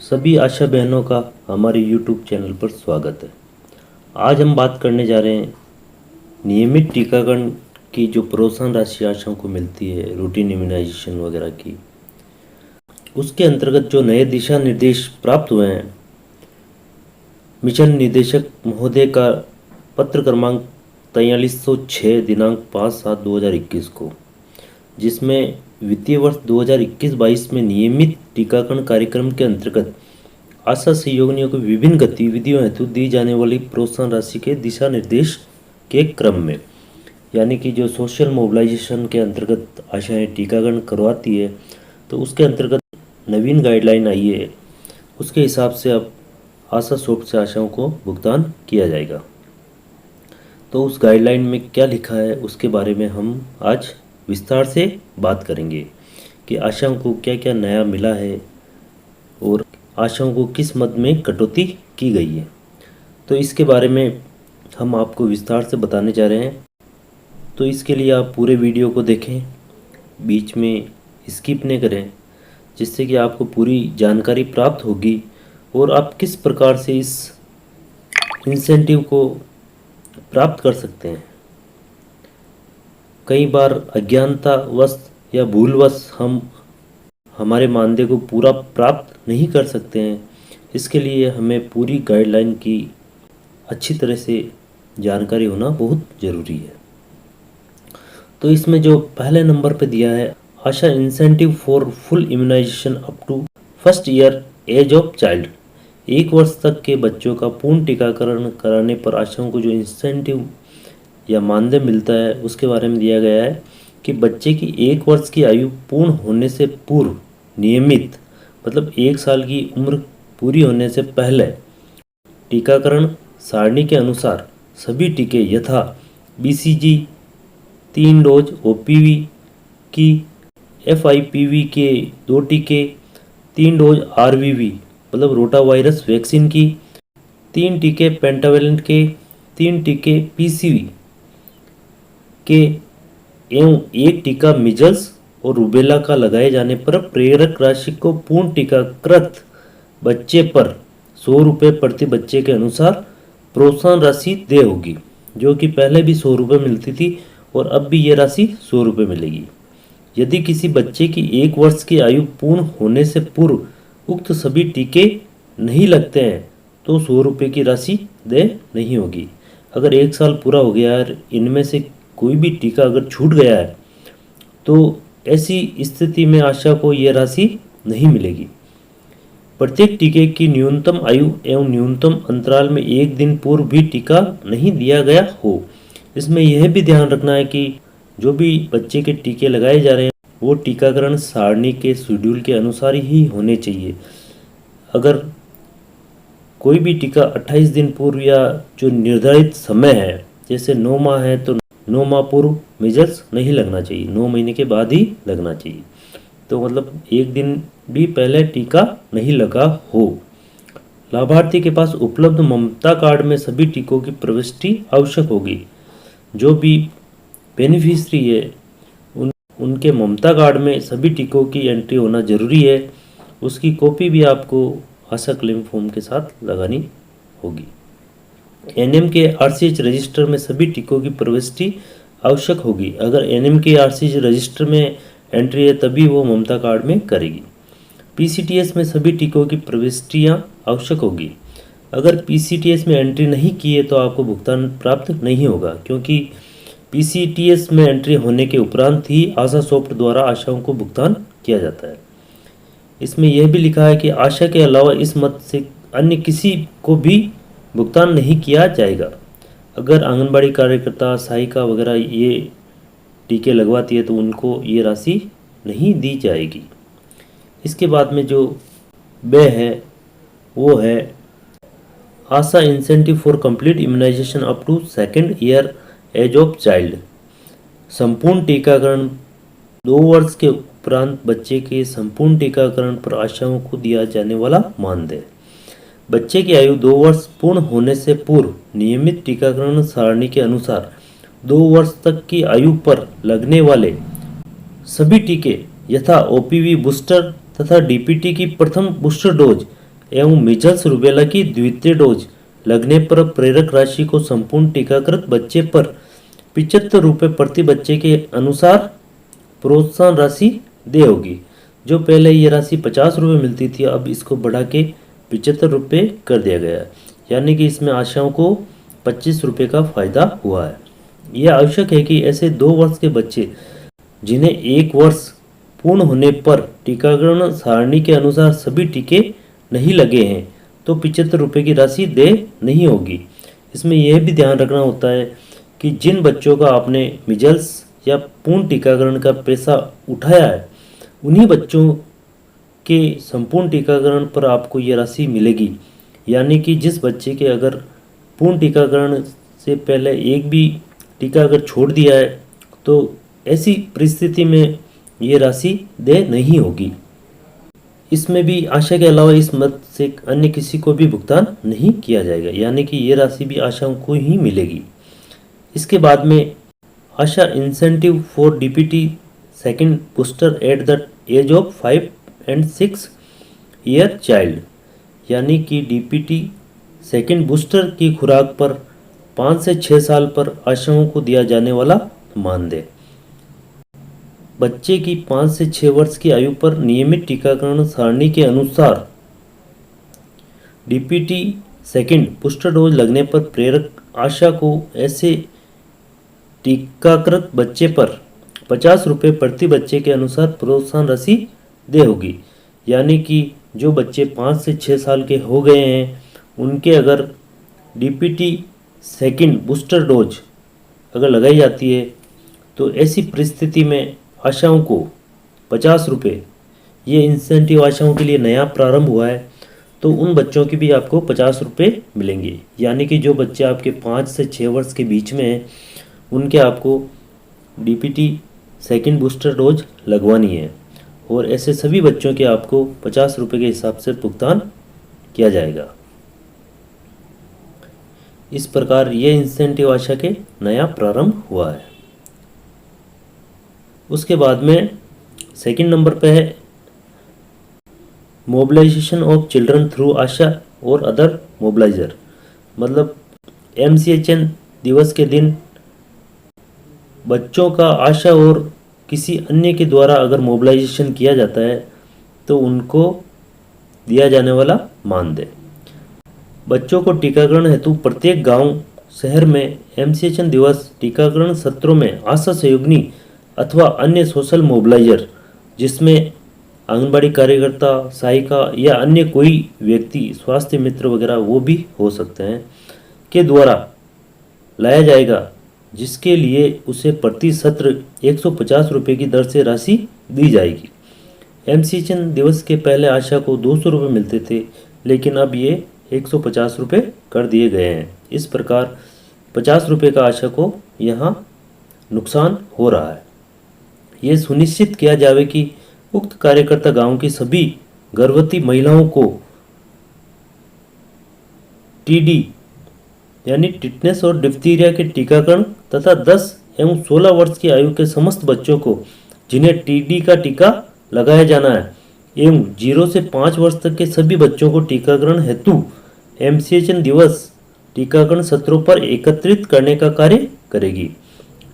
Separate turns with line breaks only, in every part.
सभी आशा बहनों का हमारे YouTube चैनल पर स्वागत है। आज हम बात करने जा रहे हैं नियमित टीकाकरण की जो प्रोत्साहन राशि आशाओं को मिलती है, रूटीन इम्यूनाइजेशन वगैरह की, उसके अंतर्गत जो नए दिशा निर्देश प्राप्त हुए हैं। मिशन निदेशक महोदय का पत्र क्रमांक 4306 दिनांक 5/7/2021 को, जिसमें वित्तीय वर्ष 2021-22 में नियमित टीकाकरण कार्यक्रम के अंतर्गत आशा सहयोगिनियों को विभिन्न गतिविधियों हेतु दी जाने वाली प्रोत्साहन राशि के दिशा निर्देश के क्रम में, यानी कि जो सोशल मोबिलाइजेशन के अंतर्गत आशाएं टीकाकरण करवाती है, तो उसके अंतर्गत नवीन गाइडलाइन आई है। उसके हिसाब से अब आशा सॉफ्ट से आशाओं को भुगतान किया जाएगा। तो उस गाइडलाइन में क्या लिखा है उसके बारे में हम आज विस्तार से बात करेंगे कि आशाओं को क्या क्या नया मिला है और आशाओं को किस मद में कटौती की गई है। तो इसके बारे में हम आपको विस्तार से बताने जा रहे हैं। तो इसके लिए आप पूरे वीडियो को देखें, बीच में स्किप नहीं करें, जिससे कि आपको पूरी जानकारी प्राप्त होगी और आप किस प्रकार से इस इंसेंटिव को प्राप्त कर सकते हैं। कई बार अज्ञानतावश या भूलवश हम हमारे मानदेय को पूरा प्राप्त नहीं कर सकते हैं। इसके लिए हमें पूरी गाइडलाइन की अच्छी तरह से जानकारी होना बहुत ज़रूरी है। तो इसमें जो पहले नंबर पे दिया है, ASHA incentive for full immunisation up to first year age of child. 1 वर्ष तक के बच्चों का पूर्ण टीकाकरण कराने पर आशाओं को जो इंसेंटिव या मानदेय मिलता है, उसके बारे में दिया गया है कि बच्चे की 1 वर्ष की आयु पूर्ण होने से पूर्व नियमित, मतलब 1 साल की उम्र पूरी होने से पहले टीकाकरण सारणी के अनुसार सभी टीके यथा BCG 3 डोज, OPV की, FIPV के 2 टीके, 3 डोज RVV मतलब रोटा वायरस वैक्सीन की, 3 टीके पेंटावेलेंट के, 3 टीके PCV के एवं 1 टीका मिजल्स और रूबेला का लगाए जाने पर प्रेरक राशि को पूर्ण टीकाकृत बच्चे पर 100 रुपये प्रति बच्चे के अनुसार प्रोत्साहन राशि देय होगी, जो कि पहले भी 100 रुपये मिलती थी और अब भी ये राशि 100 रुपये मिलेगी। यदि किसी बच्चे की 1 वर्ष की आयु पूर्ण होने से पूर्व उक्त सभी टीके नहीं लगते हैं तो 100 रुपये की राशि देय नहीं होगी। अगर 1 साल पूरा हो गया है, इनमें से कोई भी टीका अगर छूट गया है, तो ऐसी स्थिति में आशा को यह राशि नहीं मिलेगी। प्रत्येक टीके की न्यूनतम आयु एवं न्यूनतम अंतराल में 1 दिन पूर्व भी टीका नहीं दिया गया हो। इसमें यह भी ध्यान रखना है कि जो भी बच्चे के टीके लगाए जा रहे हैं वो टीकाकरण सारणी के शेड्यूल के अनुसार ही होने चाहिए। अगर कोई भी टीका 28 दिन पूर्व या जो निर्धारित समय है, जैसे 9 माह है तो 9 माह पूर्व मिजल्स नहीं लगना चाहिए, 9 महीने के बाद ही लगना चाहिए। तो मतलब 1 दिन भी पहले टीका नहीं लगा हो। लाभार्थी के पास उपलब्ध ममता कार्ड में सभी टीकों की प्रविष्टि आवश्यक होगी। जो भी बेनिफिशियरी है उनके ममता कार्ड में सभी टीकों की एंट्री होना जरूरी है। उसकी कॉपी भी आपको आशा क्लेम फॉर्म के साथ लगानी होगी। एनएम के RCH रजिस्टर में सभी टीकों की प्रविष्टि आवश्यक होगी। अगर एनएम के RCH रजिस्टर में एंट्री है तभी वो ममता कार्ड में करेगी। PCTS में सभी टीकों की प्रविष्टियां आवश्यक होगी। अगर PCTS में एंट्री नहीं की है तो आपको भुगतान प्राप्त नहीं होगा, क्योंकि PCTS में एंट्री होने के उपरांत ही आशा सॉफ्ट द्वारा आशाओं को भुगतान किया जाता है। इसमें यह भी लिखा है कि आशा के अलावा इस मद से अन्य किसी को भी भुगतान नहीं किया जाएगा। अगर आंगनबाड़ी कार्यकर्ता, सहायिका वगैरह ये टीके लगवाती है तो उनको ये राशि नहीं दी जाएगी। इसके बाद में जो व्यय है वो है ASHA incentive for complete immunisation up to 2nd year age of child. संपूर्ण टीकाकरण 2 वर्ष के उपरांत बच्चे के संपूर्ण टीकाकरण पर आशाओं को दिया जाने वाला मानदेय। बच्चे की आयु 2 वर्ष पूर्ण होने से पूर्व नियमित टीकाकरण सारणी के अनुसार 2 वर्ष तक की आयु पर लगने वाले सभी टीके यथा OPV बूस्टर तथा DPT की प्रथम बूस्टर डोज एवं मीजल्स रूबेला की द्वितीय डोज लगने पर प्रेरक राशि को संपूर्ण टीकाकृत बच्चे पर 75 रुपये प्रति बच्चे के अनुसार प्रोत्साहन राशि दे होगी। जो पहले ये राशि 50 रुपये मिलती थी, अब इसको बढ़ा के 75 रुपये कर दिया गया है, यानी कि इसमें आशाओं को 25 रुपये का फायदा हुआ है। यह आवश्यक है कि ऐसे 2 वर्ष के बच्चे जिन्हें 1 वर्ष पूर्ण होने पर टीकाकरण सारणी के अनुसार सभी टीके नहीं लगे हैं तो 75 रुपये की राशि दे नहीं होगी। इसमें यह भी ध्यान रखना होता है कि जिन बच्चों का आपने मिजल्स या पूर्ण टीकाकरण का पैसा उठाया है, उन्हीं बच्चों के संपूर्ण टीकाकरण पर आपको ये राशि मिलेगी। यानी कि जिस बच्चे के अगर पूर्ण टीकाकरण से पहले एक भी टीका अगर छोड़ दिया है तो ऐसी परिस्थिति में ये राशि दे नहीं होगी। इसमें भी आशा के अलावा इस मद से अन्य किसी को भी भुगतान नहीं किया जाएगा, यानी कि ये राशि भी आशाओं को ही मिलेगी। इसके बाद में ASHA incentive for DPT second booster at the age of 5 and 6 year child, यानी कि डीपीटी सेकंड बूस्टर की खुराक पर 5 से 6 साल पर आशाओं को दिया जाने वाला मानदेय। बच्चे की 5 से 6 वर्ष की आयु पर नियमित टीकाकरण सारणी के अनुसार डीपीटी सेकंड बूस्टर डोज लगने पर प्रेरक आशा को ऐसे टीकाकृत बच्चे पर 50 रुपये प्रति बच्चे के अनुसार प्रोत्साहन राशि दे होगी। यानी कि जो बच्चे 5 से 6 साल के हो गए हैं, उनके अगर डीपीटी सेकंड बूस्टर डोज अगर लगाई जाती है तो ऐसी परिस्थिति में आशाओं को 50 रुपये, ये इंसेंटिव आशाओं के लिए नया प्रारंभ हुआ है, तो उन बच्चों की भी आपको 50 रुपये मिलेंगे। यानी कि जो बच्चे आपके 5 से 6 वर्ष के बीच में हैं, उनके आपको डीपीटी सेकंड बूस्टर डोज लगवानी है और ऐसे सभी बच्चों के आपको 50 रुपये के हिसाब से भुगतान किया जाएगा। इस प्रकार ये इंसेंटिव आशा के नया प्रारंभ हुआ है। उसके बाद में सेकंड नंबर पे है मोबिलाइजेशन ऑफ चिल्ड्रन थ्रू आशा और अदर मोबिलाइजर। मतलब MCHN दिवस के दिन बच्चों का आशा और किसी अन्य के द्वारा अगर मोबिलाइजेशन किया जाता है तो उनको दिया जाने वाला मानदेय। बच्चों को टीकाकरण हेतु प्रत्येक गांव शहर में MCHN दिवस टीकाकरण सत्रों में आशा सहयोगिनी अथवा अन्य सोशल मोबिलाइजर, जिसमें आंगनबाड़ी कार्यकर्ता, सहायिका या अन्य कोई व्यक्ति, स्वास्थ्य मित्र वगैरह वो भी हो सकते हैं, के द्वारा लाया जाएगा, जिसके लिए उसे प्रति सत्र 150 रुपये की दर से राशि दी जाएगी। MCHN दिवस के पहले आशा को 200 रुपये मिलते थे, लेकिन अब ये 150 रुपये कर दिए गए हैं। इस प्रकार 50 रुपये का आशा को यहाँ नुकसान हो रहा है। ये सुनिश्चित किया जावे कि उक्त कार्यकर्ता गांव की सभी गर्भवती महिलाओं को TD यानी टिटनेस और डिप्थीरिया के टीकाकरण तथा 10 एवं 16 वर्ष की आयु के समस्त बच्चों को जिन्हें TD का टीका लगाया जाना है एवं 0 से 5 वर्ष तक के सभी बच्चों को टीकाकरण हेतु MCHN दिवस टीकाकरण सत्रों पर एकत्रित करने का कार्य करेगी।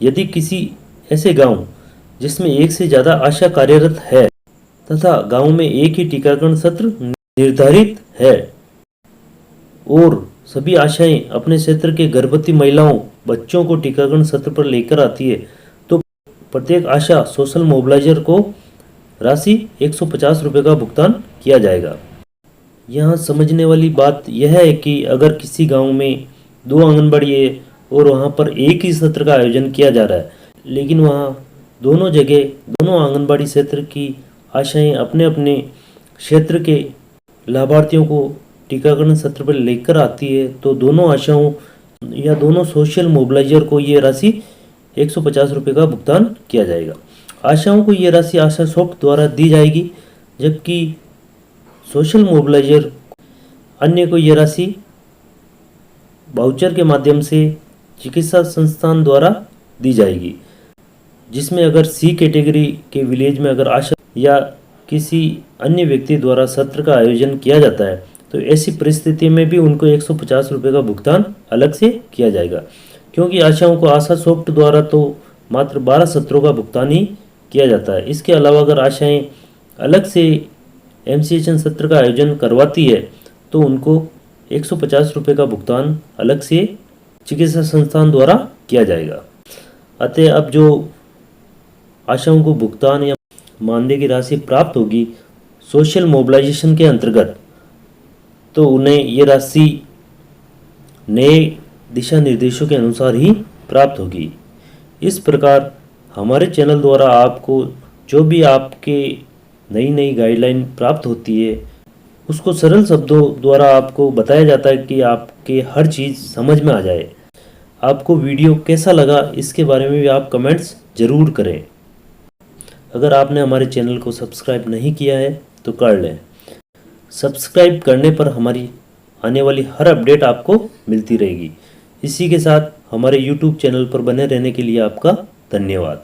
यदि किसी ऐसे गांव जिसमें एक से ज़्यादा आशा कार्यरत है तथा गांव में एक ही टीकाकरण सत्र निर्धारित है और सभी आशाएं अपने क्षेत्र के गर्भवती महिलाओं, बच्चों को टीकाकरण सत्र पर लेकर आती है, तो प्रत्येक आशा सोशल मोबिलाइजर को राशि 150 रुपये का भुगतान किया जाएगा। यहाँ समझने वाली बात यह है कि अगर किसी गांव में 2 आंगनबाड़ी है और वहाँ पर एक ही सत्र का आयोजन किया जा रहा है, लेकिन वहाँ दोनों जगह दोनों आंगनबाड़ी क्षेत्र की आशाएं अपने अपने क्षेत्र के लाभार्थियों को टीकाकरण सत्र पर लेकर आती है, तो दोनों आशाओं या दोनों सोशल मोबिलाइजर को ये राशि 150 रुपये का भुगतान किया जाएगा। आशाओं को ये राशि आशा सॉफ्ट द्वारा दी जाएगी, जबकि सोशल मोबिलाइजर अन्य को ये राशि वाउचर के माध्यम से चिकित्सा संस्थान द्वारा दी जाएगी, जिसमें अगर C कैटेगरी के विलेज में अगर आशा या किसी अन्य व्यक्ति द्वारा सत्र का आयोजन किया जाता है तो ऐसी परिस्थिति में भी उनको 150 रुपये का भुगतान अलग से किया जाएगा, क्योंकि आशाओं को आशा सॉफ्ट द्वारा तो मात्र 12 सत्रों का भुगतान ही किया जाता है। इसके अलावा अगर आशाएं अलग से एमसीएचएन सत्र का आयोजन करवाती है तो उनको 150 रुपये का भुगतान अलग से चिकित्सा संस्थान द्वारा किया जाएगा। अतः अब जो आशाओं को भुगतान या मानदेय की राशि प्राप्त होगी सोशल मोबिलाइजेशन के अंतर्गत, तो उन्हें ये राशि नए दिशा निर्देशों के अनुसार ही प्राप्त होगी। इस प्रकार हमारे चैनल द्वारा आपको जो भी आपके नई नई गाइडलाइन प्राप्त होती है उसको सरल शब्दों द्वारा आपको बताया जाता है कि आपके हर चीज़ समझ में आ जाए। आपको वीडियो कैसा लगा इसके बारे में भी आप कमेंट्स ज़रूर करें। अगर आपने हमारे चैनल को सब्सक्राइब नहीं किया है तो कर लें। सब्सक्राइब करने पर हमारी आने वाली हर अपडेट आपको मिलती रहेगी। इसी के साथ हमारे YouTube चैनल पर बने रहने के लिए आपका धन्यवाद।